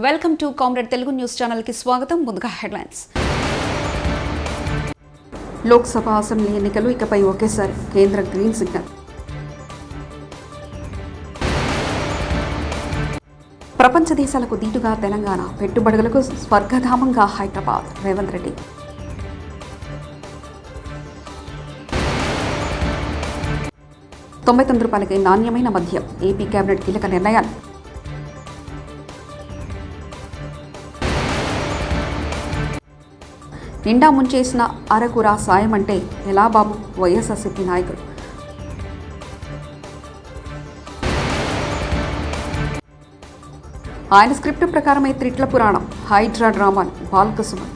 Welcome to comrade Telugu news channel కి స్వాగతం. ముందుగా హెడ్లైన్స్. లోక్సభ అసెంబ్లీ ఎన్నికలు ఇకపై ఒకేసారి కేంద్ర గ్రీన్ సిగ్నల్. ప్రపంచ దేశాలకు దీటుగా తెలంగాణ, పెట్టుబడులకు స్వర్గధామంగా హైదరాబాద్. రేవంత్ రెడ్డి. ₹99 నాణ్యమైన మద్యం. ఏపీ కేబినెట్ కీలక నిర్ణయాలు. నిండా ముంచేసిన అరకుర సాయం అంటే ఎలా బాబు? వైఎస్ఆర్సీపీ నాయకులు. ఆయన స్క్రిప్ట్ ప్రకారమే త్రిట్ల పురాణం, హైడ్రా డ్రామాలు. బాల్కసుమన్.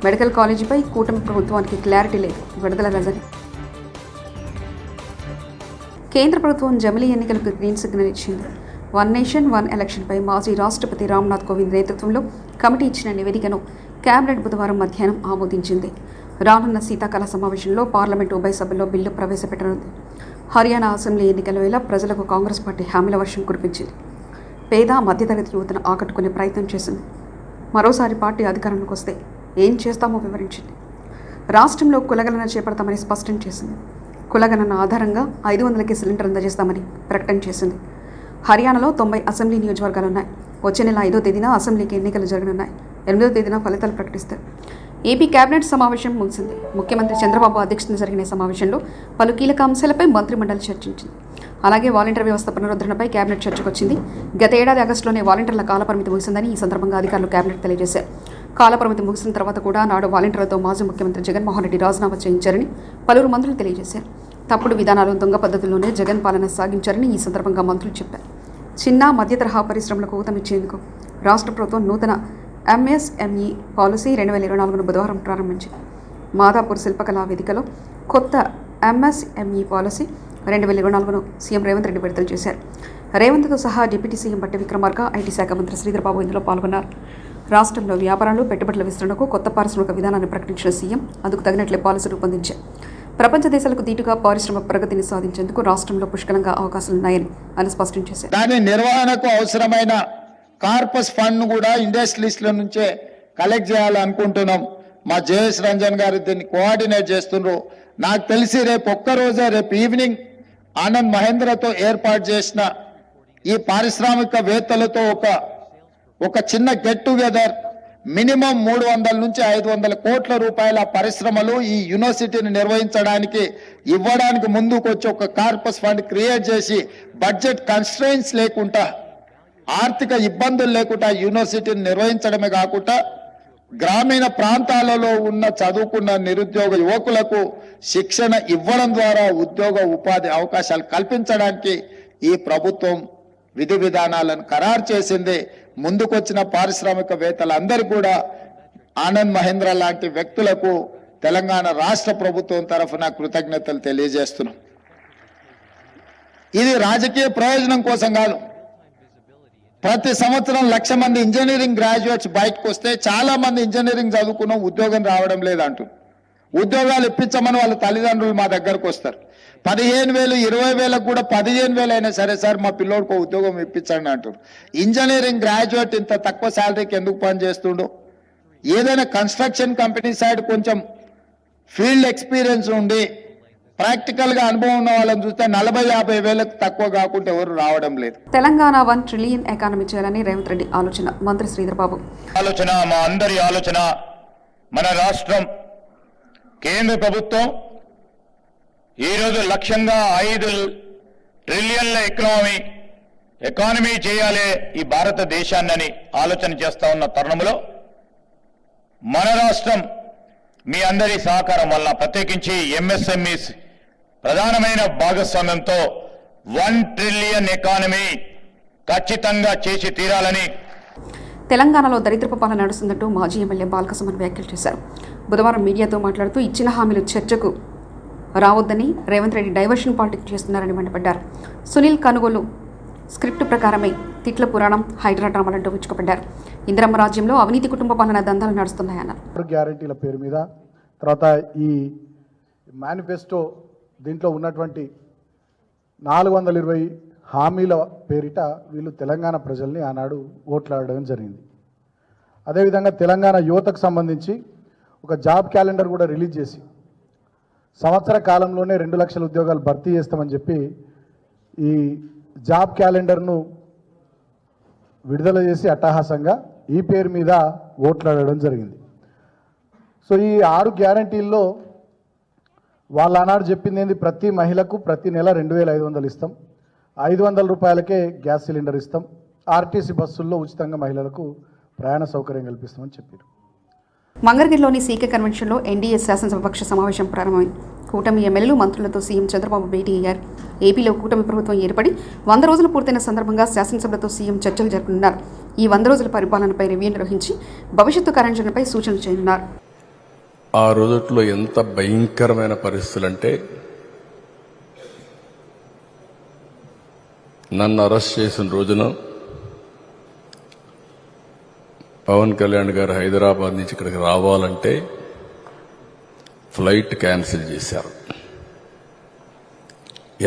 మెడికల్ కాలేజీపై కూటమి ప్రభుత్వానికి క్లారిటీ లేదు. విడుదల రజని. కేంద్ర ప్రభుత్వం జమిలీ ఎన్నికలకు గ్రీన్ సిగ్నల్ ఇచ్చింది. వన్ నేషన్ వన్ ఎలక్షన్పై మాజీ రాష్ట్రపతి రామ్నాథ్ కోవింద్ నేతృత్వంలో కమిటీ ఇచ్చిన నివేదికను కేబినెట్ బుధవారం మధ్యాహ్నం ఆమోదించింది. రానున్న శీతాకాల సమావేశంలో పార్లమెంటు ఉభయ సభల్లో బిల్లు ప్రవేశపెట్టనుంది. హర్యానా అసెంబ్లీ ఎన్నికల వేళ ప్రజలకు కాంగ్రెస్ పార్టీ హామీల వర్షం కురిపించింది. పేద మధ్యతరగతి యువతను ఆకట్టుకునే ప్రయత్నం చేసింది. మరోసారి పార్టీ అధికారంలోకి వస్తే ఏం చేస్తామో వివరించింది. రాష్ట్రంలో కులగణన చేపడతామని స్పష్టం చేసింది. కులగణన ఆధారంగా 500కి సిలిండర్ అందజేస్తామని ప్రకటన చేసింది. హర్యానాలో 90 అసెంబ్లీ నియోజకవర్గాలున్నాయి. వచ్చే నెల 5వ తేదీన అసెంబ్లీకి ఎన్నికలు జరగనున్నాయి. 8వ తేదీన ఫలితాలు ప్రకటిస్తారు. ఏపీ కేబినెట్ సమావేశం ముగిసింది. ముఖ్యమంత్రి చంద్రబాబు అధ్యక్షతన జరిగిన సమావేశంలో పలు కీలక అంశాలపై మంత్రిమండలి చర్చించింది. అలాగే వాలంటీర్ వ్యవస్థ పునరుద్ధరణపై కేబినెట్ చర్చకొచ్చింది. గత ఏడాది ఆగస్టులోనే వాలంటీర్ల కాలపరిమితి ముగిసిందని ఈ సందర్భంగా అధికారులు కేబినెట్ తెలియజేశారు. కాలపరిమితి ముగిసిన తర్వాత కూడా నాడు వాలంటీర్లతో మాజీ ముఖ్యమంత్రి జగన్మోహన్ రెడ్డి రాజీనామా చేయించారని పలువురు మంత్రులు తెలియజేశారు. తప్పుడు విధానాలు, దొంగ పద్ధతుల్లోనే జగన్ పాలన సాగించారని ఈ సందర్భంగా మంత్రులు చెప్పారు. చిన్న మధ్య తరహా పరిశ్రమలకు ఊతమిచ్చేందుకు రాష్ట్ర ప్రభుత్వం నూతన ఎంఎస్ఎంఈ పాలసీ 2024ను బుధవారం ప్రారంభించింది. మాదాపూర్ శిల్పకళా వేదికలో కొత్త ఎంఎస్ఎంఈ పాలసీ 2024ను సీఎం రేవంత్ రెడ్డి విడుదల చేశారు. రేవంత్తో సహా డిప్యూటీ సీఎం బట్టి విక్రమార్క, ఐటీ శాఖ మంత్రి శ్రీధర్బాబు ఇందులో పాల్గొన్నారు. రాష్ట్రంలో వ్యాపారాలు, పెట్టుబడుల విస్తరణకు కొత్త పారిశ్రామిక విధానాన్ని ప్రకటించిన సీఎం అందుకు తగినట్లే పాలసీ రూపొందించారు. ప్రపంచ దేశాలకు దీటుగా పారిశ్రామిక ప్రగతిని సాధించేందుకు రాష్ట్రంలో పుష్కలంగా అవకాశాలున్నాయని ఆయన స్పష్టం చేశారు. దాని నిర్వహణకు అవసరమైన కార్పస్ ఫండ్ కూడా ఇండస్ట్రీస్ల నుంచే కలెక్ట్ చేయాలనుకుంటున్నాం. మా జేఎస్ రంజన్ గారు దీన్ని కోఆర్డినేట్ చేస్తున్నారు. నాకు తెలిసి రేపు ఈవినింగ్ ఆనంద్ మహేంద్రతో ఏర్పాటు చేసిన ఈ పారిశ్రామికవేత్తలతో ఒక చిన్న గెట్ టుగెదర్ మినిమం 300 నుంచి 500 కోట్ల రూపాయల పరిశ్రమలు ఈ యూనివర్సిటీని నిర్వహించడానికి ఇవ్వడానికి ముందుకు వచ్చి ఒక కార్పస్ ఫండ్ క్రియేట్ చేసి బడ్జెట్ కన్స్ట్రెయిన్స్ లేకుండా, ఆర్థిక ఇబ్బందులు లేకుండా యూనివర్సిటీని నిర్వహించడమే కాకుండా గ్రామీణ ప్రాంతాలలో ఉన్న చదువుకున్న నిరుద్యోగ యువకులకు శిక్షణ ఇవ్వడం ద్వారా ఉద్యోగ ఉపాధి అవకాశాలు కల్పించడానికి ఈ ప్రభుత్వం విధి విధానాలను ఖరారు చేసింది. ముందుకొచ్చిన పారిశ్రామికవేత్తలందరూ కూడా ఆనంద్ మహేంద్ర లాంటి వ్యక్తులకు తెలంగాణ రాష్ట్ర ప్రభుత్వం తరఫున కృతజ్ఞతలు తెలియజేస్తున్నాం. ఇది రాజకీయ ప్రయోజనం కోసం కాదు. ప్రతి సంవత్సరం 1,00,000 మంది ఇంజనీరింగ్ గ్రాడ్యుయేట్స్ బయటకు వస్తే చాలా మంది ఇంజనీరింగ్ చదువుకున్న ఉద్యోగం రావడం లేదంటూ ఉద్యోగాలు ఇప్పించమని వాళ్ళ తల్లిదండ్రులు మా దగ్గరకు వస్తారు. 15,000, 20,000 కూడా 15,000 అయినా సరే సార్ మా పిల్లోడికి ఉద్యోగం ఇప్పించండి అంటారు. ఇంజనీరింగ్ గ్రాడ్యుయేట్ ఇంత తక్కువ శాలరీకి ఎందుకు పనిచేస్తుండో? ఏదైనా కన్స్ట్రక్షన్ కంపెనీ సైడ్ కొంచెం ఫీల్డ్ ఎక్స్పీరియన్స్ ఉండి ప్రాక్టికల్ గా అనుభవం ఉన్న వాళ్ళని చూస్తే 40-50 వేలకు తక్కువ కాకుండా ఎవరు రావడం లేదు. తెలంగాణ 1 ట్రిలియన్ ఎకానమీ చేయాలని రేవంత్ రెడ్డి ఆలోచన. మంత్రి శ్రీధర్బాబు. ఆలోచన, మా అందరి ఆలోచన. మన రాష్ట్రం, కేంద్ర ప్రభుత్వం ఈరోజు లక్ష్యంగా 5 ట్రిలియన్ల ఎకానమీ చేయాలి ఈ భారతదేశాన్ని ఆలోచన చేస్తా ఉన్న తరుణంలో మన రాష్ట్రం మీ అందరి సహకారం వల్ల, ప్రత్యేకించి ఎంఎస్ఎంఈస్ ప్రధానమైన భాగస్వామ్యంతో 1 ట్రిలియన్ ఎకానమీ ఖచ్చితంగా చేసి తీరాలని. తెలంగాణలో దరిద్రపు పాలన నడుస్తుందంటూ మాజీ ఎమ్మెల్యే బాల్కసుమన్ వ్యాఖ్యలు చేశారు. బుధవారం మీడియాతో మాట్లాడుతూ ఇచ్చిన హామీలు చర్చకు రావద్దని రేవంత్ రెడ్డి డైవర్షన్ పాలిటిక్స్ చేస్తున్నారని మండిపడ్డారు. సునీల్ కనుగోలు స్క్రిప్ట్ ప్రకారమే తిట్ల పురాణం, హైడ్రా డ్రామాలంటూ విచ్చుకుపడ్డారు. ఇందిరమ్మ రాజ్యంలో అవినీతి కుటుంబ పాలన దందాలు నడుస్తున్నాయన్నారు. గ్యారెంటీల పేరు మీద, తర్వాత ఈ మేనిఫెస్టో దీంట్లో ఉన్నటువంటి 420 హామీల పేరిట వీళ్ళు తెలంగాణ ప్రజల్ని ఆనాడు ఓట్లాడడం జరిగింది. అదేవిధంగా తెలంగాణ యువతకు సంబంధించి ఒక జాబ్ క్యాలెండర్ కూడా రిలీజ్ చేసి సంవత్సర కాలంలోనే 2 లక్షల ఉద్యోగాలు భర్తీ చేస్తామని చెప్పి ఈ జాబ్ క్యాలెండర్ను విడుదల చేసి అట్టహాసంగా ఈ పేరు మీద ఓట్లాడడం జరిగింది. సో ఈ 6 గ్యారంటీల్లో వాళ్ళ ఆనాడు చెప్పింది ఏంది, ప్రతి మహిళకు ప్రతి నెల 2500 ఇస్తాం, 500 రూపాయలకే గ్యాస్ సిలిండర్ ఇస్తాం, ఆర్టీసీ బస్సుల్లో ఉచితంగా మహిళలకు ప్రయాణ సౌకర్యం కల్పిస్తామని చెప్పారు. మంగళగిరిలోని సీకే కన్వెన్షన్లో ఎన్డీఏ శాసనసభాపక్ష సమావేశం ప్రారంభమైంది. కూటమి ఎమ్మెల్యేలు మంత్రులతో సీఎం చంద్రబాబు భేటీ అయ్యారు. ఏపీలో కూటమి ప్రభుత్వం ఏర్పడి 100 రోజులు పూర్తయిన సందర్భంగా శాసనసభలతో సీఎం చర్చలు జరపనున్నారు. ఈ 100 రోజుల పరిపాలనపై రివ్యూ నిర్వహించి భవిష్యత్తు కార్యాచరణపై సూచనలు చేయనున్నారు. ఆ రోజుల్లో ఎంత భయంకరమైన పరిస్థితులు అంటే, నన్ను అరెస్ట్ చేసిన రోజున పవన్ కళ్యాణ్ గారు హైదరాబాద్ నుంచి ఇక్కడికి రావాలంటే ఫ్లైట్ క్యాన్సిల్ చేశారు.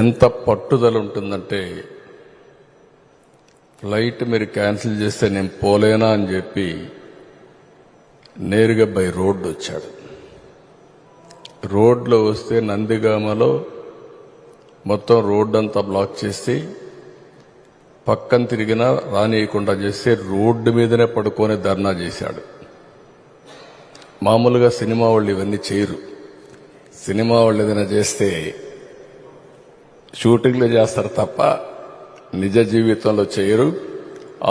ఎంత పట్టుదల ఉంటుందంటే, ఫ్లైట్ మీరు క్యాన్సిల్ చేస్తే నేను పోలేనా అని చెప్పి నేరుగా బై రోడ్డు వచ్చాడు. రోడ్లో వస్తే నందిగామలో మొత్తం రోడ్డు అంతా బ్లాక్ చేసి పక్కన తిరిగినా రానియకుండా చేస్తే రోడ్డు మీదనే పడుకొని ధర్నా చేశాడు. మామూలుగా సినిమా వాళ్ళు ఇవన్నీ చేయరు. సినిమా వాళ్ళు ఏదైనా చేస్తే షూటింగ్లో చేస్తారు తప్ప నిజ జీవితంలో చేయరు.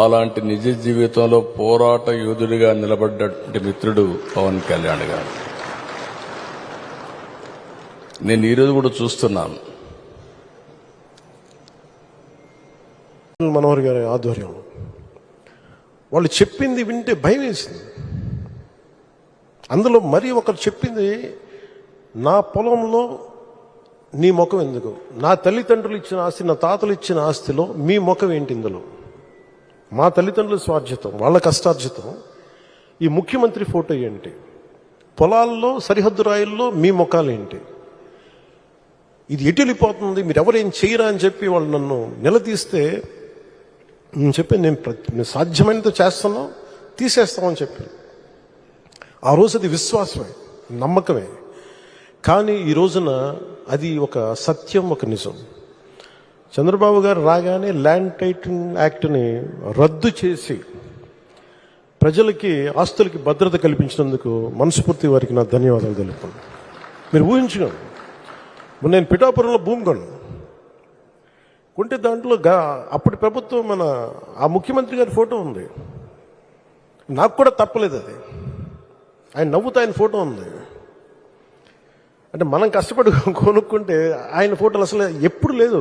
అలాంటి నిజ జీవితంలో పోరాట యోధుడిగా నిలబడ్డటువంటి మిత్రుడు పవన్ కళ్యాణ్ గారు. నేను ఈరోజు కూడా చూస్తున్నాను, మనోహర్ గారి ఆధ్వర్యంలో వాళ్ళు చెప్పింది వింటే భయం వేసింది. అందులో మరి ఒకరు చెప్పింది, నా పొలంలో నీ ముఖం ఎందుకు, నా తల్లిదండ్రులు ఇచ్చిన ఆస్తి, నా తాతలు ఇచ్చిన ఆస్తిలో మీ ముఖం ఏంటి, ఇందులో మా తల్లిదండ్రుల స్వార్జితం, వాళ్ళ కష్టార్జితం, ఈ ముఖ్యమంత్రి ఫోటో ఏంటి, పొలాల్లో సరిహద్దు రాయిల్లో మీ ముఖాలు ఏంటి, ఇది ఎటు వెళ్ళిపోతుంది, మీరు ఎవరేం చేయరా అని చెప్పి వాళ్ళు నన్ను నిలదీస్తే నేను చెప్పాను, నేను సాధ్యమైనంత చేస్తాను, తీసేస్తామని చెప్పాను. ఆ రోజు అది విశ్వాసమే, నమ్మకమే. కానీ ఈ రోజున అది ఒక సత్యం, ఒక నిజం. చంద్రబాబు గారు రాగానే ల్యాండ్ టైటిల్ యాక్ట్ని రద్దు చేసి ప్రజలకి ఆస్తులకి భద్రత కల్పించినందుకు మనస్ఫూర్తి వారికి నా ధన్యవాదాలు తెలుపుతాను. మీరు ఊహించుకోండి, నేను పిఠాపురంలో భూమి కొంటే దాంట్లో అప్పటి ప్రభుత్వం మన ఆ ముఖ్యమంత్రి గారి ఫోటో ఉంది. నాకు కూడా తప్పలేదు అది, ఆయన నవ్వుతా ఆయన ఫోటో ఉంది. అంటే మనం కష్టపడి కొనుక్కుంటే ఆయన ఫోటోలు అసలు ఎప్పుడు లేదు.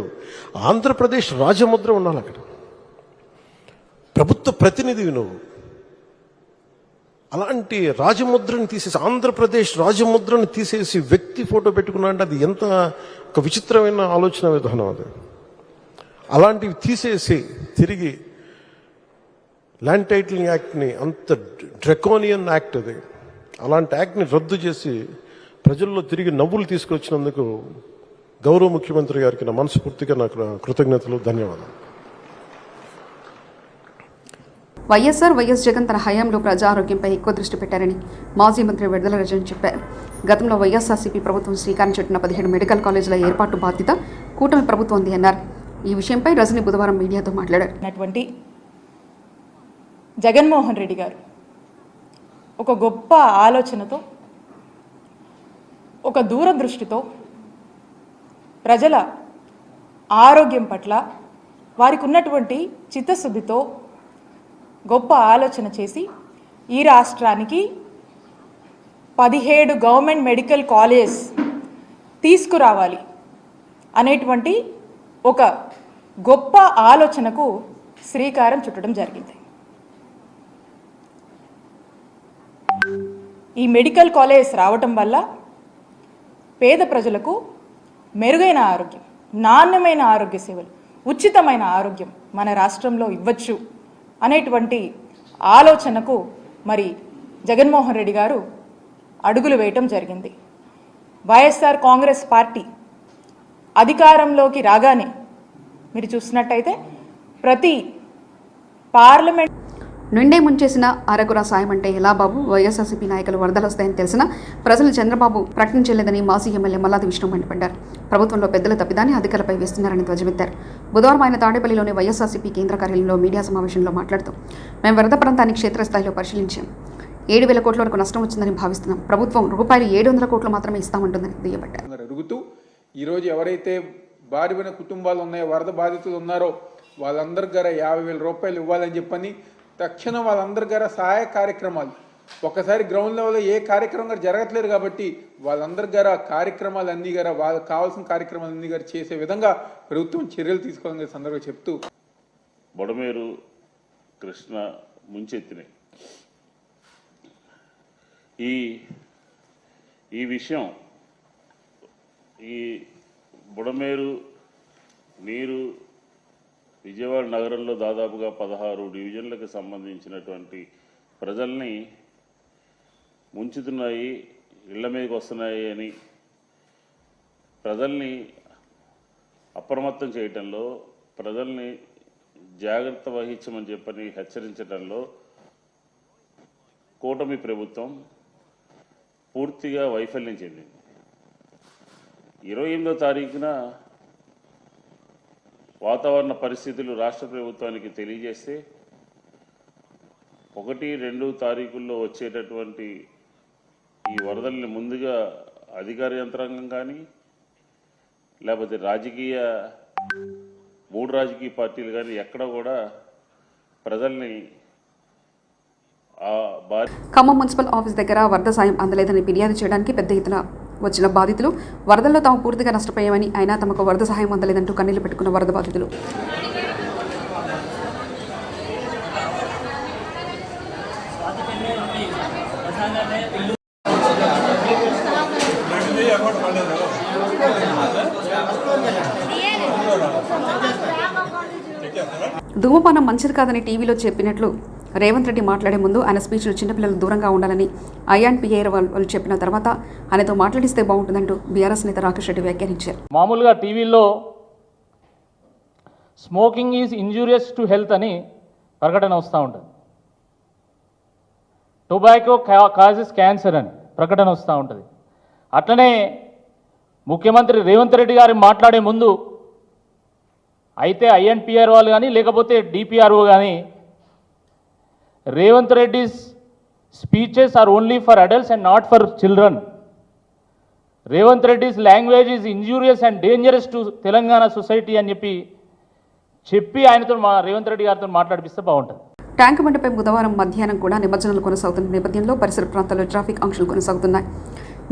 ఆంధ్రప్రదేశ్ రాజముద్ర ఉండాలి అక్కడ, ప్రభుత్వ ప్రతినిధివి నువ్వు. అలాంటి రాజముద్రని తీసేసి, ఆంధ్రప్రదేశ్ రాజముద్రని తీసేసి వ్యక్తి ఫోటో పెట్టుకున్నా అంటే అది ఎంత ఒక విచిత్రమైన ఆలోచన విధానం అది. అలాంటివి తీసేసి తిరిగి ల్యాండ్ టైటిలింగ్ యాక్ట్ని, అంత డ్రెకోనియన్ యాక్ట్ అది, అలాంటి యాక్ట్ని రద్దు చేసి ప్రజల్లో తిరిగి నవ్వులు తీసుకొచ్చినందుకు గౌరవ ముఖ్యమంత్రి గారికి నా మనస్ఫూర్తిగా నాకు కృతజ్ఞతలు, ధన్యవాదాలు. వైఎస్ జగన్ తన హయాంలో ప్రజా ఆరోగ్యంపై ఎక్కువ దృష్టి పెట్టారని మాజీ మంత్రి విడుదల రజని చెప్పారు. గతంలో వైఎస్ఆర్సీపీ ప్రభుత్వం శ్రీకారం చుట్టిన 17 మెడికల్ కాలేజీల ఏర్పాటు బాధ్యత కూటమి ప్రభుత్వంది అన్నారు. ఈ విషయంపై రజని బుధవారం మీడియాతో మాట్లాడారు. జగన్మోహన్ రెడ్డి గారు ఒక గొప్ప ఆలోచనతో, ఒక దూరదృష్టితో ప్రజల ఆరోగ్యం పట్ల వారికి ఉన్నటువంటి చిత్తశుద్ధితో గొప్ప ఆలోచన చేసి ఈ రాష్ట్రానికి 17 గవర్నమెంట్ మెడికల్ కాలేజ్ తీసుకురావాలి అనేటువంటి ఒక గొప్ప ఆలోచనకు శ్రీకారం చుట్టడం జరిగింది. ఈ మెడికల్ కాలేజ్ రావటం వల్ల పేద ప్రజలకు మెరుగైన ఆరోగ్యం, నాణ్యమైన ఆరోగ్య సేవలు, ఉచితమైన ఆరోగ్యం మన రాష్ట్రంలో ఇవ్వచ్చు అనేటువంటి ఆలోచనకు మరి జగన్మోహన్ రెడ్డి గారు అడుగులు వేయటం జరిగింది. వైఎస్ఆర్ కాంగ్రెస్ పార్టీ అధికారంలోకి రాగానే మీరు చూసినట్టయితే ప్రతి పార్లమెంట్ నిండే ముంచేసిన అరకుర సాయం అంటే ఎలా బాబు? వైఎస్ఆర్సీపీ నాయకులు వరదలు వస్తాయని తెలిసినా ప్రజలు చంద్రబాబు ప్రకటించలేదని మాజీ ఎమ్మెల్యే మల్లాది విష్ణు మండిపడ్డారు. ప్రభుత్వంలో పెద్దల తప్పిదాన్ని అధికారులపై వేస్తున్నారని ధ్వజమెత్తారు. బుధవారం ఆయన తాడేపల్లిలోని వైఎస్ఆర్సీపీ కేంద్ర కార్యాలయంలో మీడియా సమావేశంలో మాట్లాడుతూ మేము వరద ప్రాంతాన్ని క్షేత్రస్థాయిలో పరిశీలించాం. 7,000 కోట్ల వరకు నష్టం వచ్చిందని భావిస్తున్నాం. ప్రభుత్వం రూపాయలు 700 కోట్లు మాత్రమే ఇస్తామంటుందని దుయ్యబట్టారు. అడుగుతూ ఈరోజు ఎవరైతే బారిన కుటుంబాలు ఉన్నాయో, వరద బాధితులు ఉన్నారో వాళ్ళందరి గారా 50,000 రూపాయలు ఇవ్వాలని చెప్పని తక్షణం వాళ్ళందరి గారా సహాయ కార్యక్రమాలు ఒకసారి గ్రౌండ్ లెవెల్లో ఏ కార్యక్రమం జరగట్లేదు కాబట్టి వాళ్ళందరి గారా కార్యక్రమాలు అన్ని గారా వాళ్ళకి కావాల్సిన కార్యక్రమాలు అన్ని గారు చేసే విధంగా ప్రభుత్వం చర్యలు తీసుకోవాలని సందర్భంగా చెప్తూ బొడమేరు కృష్ణ ముంచెత్తినాయి. ఈ విషయం ఈ బుడమేరు నీరు విజయవాడ నగరంలో దాదాపుగా 16 డివిజన్లకు సంబంధించినటువంటి ప్రజల్ని ముంచుతున్నాయి, ఇళ్ల మీదకి వస్తున్నాయి అని ప్రజల్ని అప్రమత్తం చేయటంలో, ప్రజల్ని జాగ్రత్త వహించమని చెప్పని హెచ్చరించడంలో కూటమి ప్రభుత్వం పూర్తిగా వైఫల్యం చెందింది. 28వ తారీఖున వాతావరణ పరిస్థితులు రాష్ట్ర ప్రభుత్వానికి తెలియజేస్తే 1, 2 తారీఖుల్లో వచ్చేటటువంటి ఈ వరదల్ని ముందుగా అధికార యంత్రాంగం కానీ లేకపోతే 3 రాజకీయ పార్టీలు కానీ ఎక్కడ కూడా ప్రజల్ని ఖమ్మం మున్సిపల్ ఆఫీస్ దగ్గర వరద సాయం అందలేదని ఫిర్యాదు చేయడానికి పెద్ద ఎత్తున వచ్చిన బాధితులు వరదల్లో తాము పూర్తిగా నష్టపోయామని, అయినా తమకు వరద సహాయం అందలేదంటూ కన్నీళ్లు పెట్టుకున్న వరద బాధితులు ధూమపానం మంచిది కాదని టీవీలో చెప్పినట్లు రేవంత్ రెడ్డి మాట్లాడే ముందు ఆయన స్పీచ్లు చిన్నపిల్లలు దూరంగా ఉండాలని INPA వాళ్ళు చెప్పిన తర్వాత ఆయనతో మాట్లాడిస్తే బాగుంటుందంటూ బీఆర్ఎస్ నేత రాకేష్ రెడ్డి వ్యాఖ్యానించారు. మామూలుగా టీవీలో smoking is injurious to health అని ప్రకటన వస్తూ ఉంటుంది, టొబాకో కాజెస్ క్యాన్సర్ అని ప్రకటన వస్తూ ఉంటుంది. అట్లనే ముఖ్యమంత్రి రేవంత్ రెడ్డి గారు మాట్లాడే ముందు అయితే INPR వాళ్ళు కానీ లేకపోతే DPRO కానీ Revanth Reddy's speeches are only for adults and not for children. Revanth Reddy's language is injurious and dangerous to Telangana society అని చెప్పి ఆయనతో రేవంత్ రెడ్డి గారితో మాట్లాడిపిస్తే బాగుంటుంది. ట్యాంక్ బండిపై బుధవారం మధ్యాహ్నం కూడా నిమజ్జనాలు కొనసాగుతున్న నేపథ్యంలో పరిసర ప్రాంతాల్లో ట్రాఫిక్ ఆంక్షలు కొనసాగుతున్నాయి.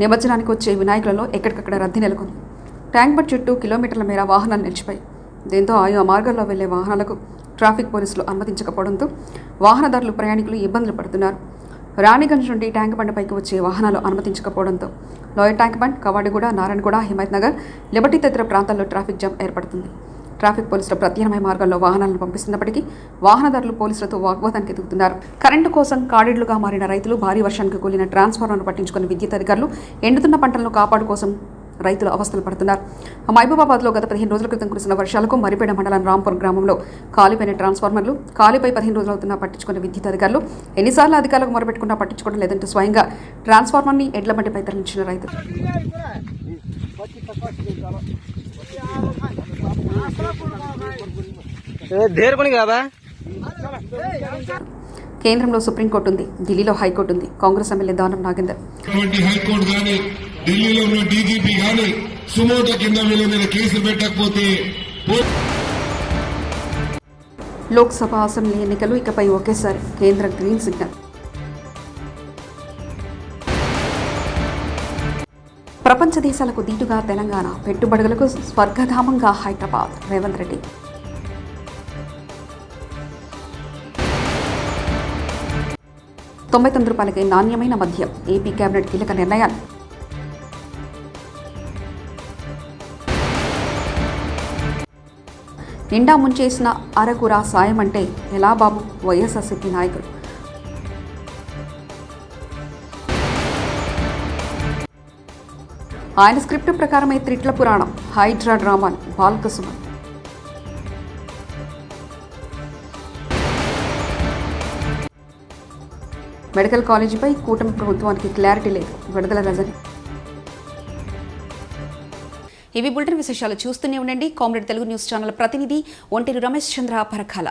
నిమజ్జనానికి వచ్చే వినాయకులలో ఎక్కడికక్కడ రద్దీ నెలకొంది. ట్యాంక్ బండ్ చుట్టూ కిలోమీటర్ల మేర వాహనాలు నిలిచిపోయి దీంతో ఆయా మార్గాల్లో వెళ్లే వాహనాలకు ట్రాఫిక్ పోలీసులు అనుమతించకపోవడంతో వాహనదారులు ప్రయాణికులు ఇబ్బందులు పడుతున్నారు. రాణిగంజ్ నుండి ట్యాంక్ బండ్పైకి వచ్చే వాహనాలు అనుమతించకపోవడంతో lower tank bund, Kavadiguda, Narayanaguda, Himayat Nagar, liberty తదితర ప్రాంతాల్లో ట్రాఫిక్ జామ్ ఏర్పడుతుంది. ట్రాఫిక్ పోలీసుల ప్రత్యామ్నాయ మార్గాల్లో వాహనాలను పంపిస్తున్నప్పటికీ వాహనదారులు పోలీసులతో వాగ్వాదానికి దిగుతున్నారు. కరెంటు కోసం కాడిళ్లుగా మారిన రైతులు, భారీ వర్షానికి కూలిన ట్రాన్స్ఫార్మర్ను పట్టించుకుని విద్యుత్ అధికారులు, ఎండుతున్న పంటలను కాపాడు కోసం రైతులు అవస్థలు పడుతున్నారు. మహబూబాబాద్లో గత 15 రోజుల క్రితం కురిసిన వర్షాలకు మరిపేడ మండలం రాంపూర్ గ్రామంలో కాలిపోయిన ట్రాన్స్ఫార్మర్లు, కాలిపై 15 రోజులు అవుతున్నా పట్టించుకున్న విద్యుత్ అధికారులు, ఎన్నిసార్లు అధికారులకు మొరపెట్టుకున్నా పట్టించుకోవడం లేదంటూ స్వయంగా ట్రాన్స్ఫార్మర్ని ఎడ్ల బండిపై తరలించిన రైతులు. కేంద్రంలో సుప్రీంకోర్టు ఉంది, ఢిల్లీలో హైకోర్టు ఉంది. కాంగ్రెస్ ఎమ్మెల్యే దానం నాగేందర్ హైకోర్టు కానీ ఢిల్లీలో ఉన్న DGP కానీ సుమోటో కింద వీళ్ళ మీద కేసులు పెట్టకపోతే లోక్సభ, అసెంబ్లీ ఎన్నికలు ఇకపై ఒకేసారి కేంద్ర గ్రీన్ సిగ్నల్. ప్రపంచ దేశాలకు దీటుగా తెలంగాణ, పెట్టుబడులకు స్వర్గధామంగా హైదరాబాద్. రేవంత్ రెడ్డి. ₹99 నాణ్యమైన మద్యం. ఏపీ కేబినెట్ కీలక నిర్ణయాలు. నిండా ముంచేసిన అరగుర సాయం అంటే ఎలా బాబు? వైఎస్ఆర్సీపీ నాయకులు. ఆయన స్క్రిప్ట్ ప్రకారమే త్రిట్ల పురాణం, హైడ్రా డ్రామాలు. బాల్క సుమన్. మెడికల్ కాలేజీపై కూటమి ప్రభుత్వానికి క్లారిటీ లేదు. విడుదల రజని. ఇవి బులెటిన్ విశేషాలు. చూస్తూనే ఉండండి కామ్రేడ్ తెలుగు న్యూస్ ఛానల్ ప్రతినిధి ఒంటేరు రమేష్ చంద్ర పరకాల.